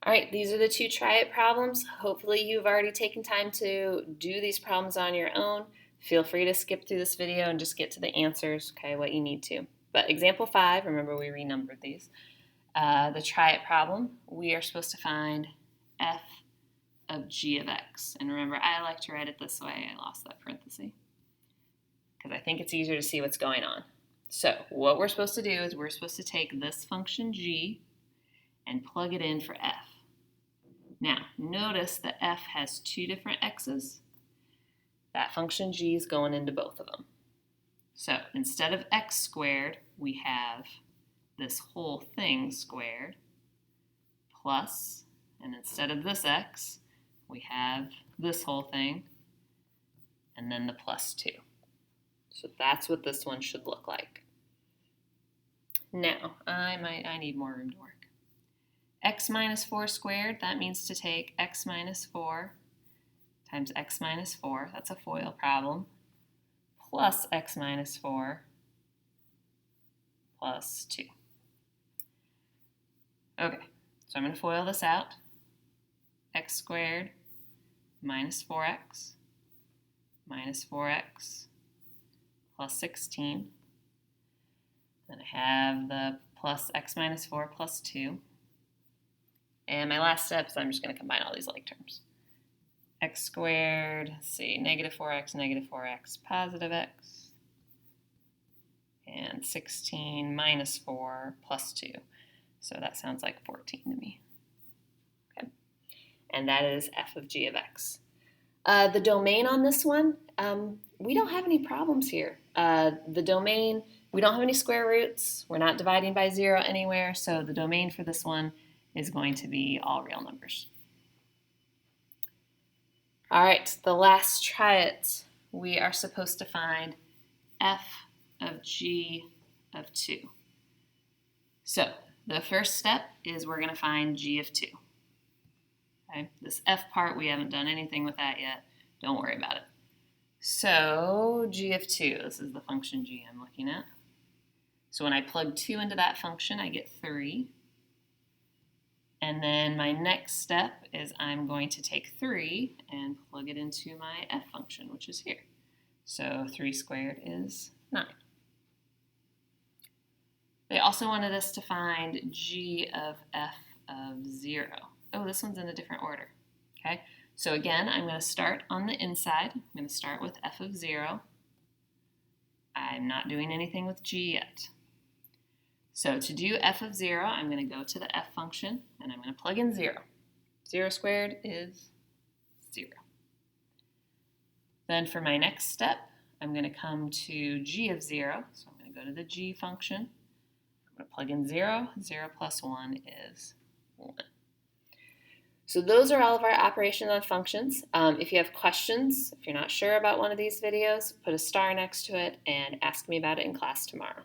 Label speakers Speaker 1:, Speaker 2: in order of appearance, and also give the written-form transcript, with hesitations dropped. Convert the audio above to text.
Speaker 1: All right, these are the two try it problems. Hopefully you've already taken time to do these problems on your own. Feel free to skip through this video and just get to the answers, okay, what you need to. But example 5, remember we renumbered these. The try it problem, we are supposed to find f of g of x. And remember, I like to write it this way. I lost that parenthesis because I think it's easier to see what's going on. So what we're supposed to do is we're supposed to take this function g and plug it in for f. Now, notice that f has two different x's. That function g is going into both of them. So instead of x squared, we have this whole thing squared plus, and instead of this x, we have this whole thing, and then the plus 2. So that's what this one should look like. Now, I need more room to work. X minus 4 squared, that means to take x minus 4 times x minus 4, that's a FOIL problem, plus x minus 4 plus 2. Okay, so I'm going to FOIL this out. X squared minus 4x plus 16. Then I have the plus x minus 4 plus 2. And my last step is I'm just going to combine all these like terms. X squared, let's see, negative 4x, positive x, and 16 minus 4 plus 2. So that sounds like 14 to me. Okay, and that is f of g of x. The domain on this one, we don't have any problems here. The domain, we don't have any square roots. We're not dividing by 0 anywhere, so the domain for this one is going to be all real numbers. All right, the last try it. We are supposed to find f of g of 2. So the first step is we're going to find g of 2. Okay, this f part, we haven't done anything with that yet. Don't worry about it. So g of 2, this is the function g I'm looking at. So when I plug 2 into that function, I get 3. And then my next step is I'm going to take 3 and plug it into my f function, which is here. So 3 squared is 9. They also wanted us to find g of f of 0. Oh, this one's in a different order. Okay, so again, I'm going to start on the inside. I'm going to start with f of 0. I'm not doing anything with g yet. So to do f of 0, I'm going to go to the f function, and I'm going to plug in 0. 0 squared is 0. Then for my next step, I'm going to come to g of 0. So I'm going to go to the g function. I'm going to plug in 0. 0 plus 1 is 1. So those are all of our operations on functions. If you have questions, if you're not sure about one of these videos, put a star next to it and ask me about it in class tomorrow.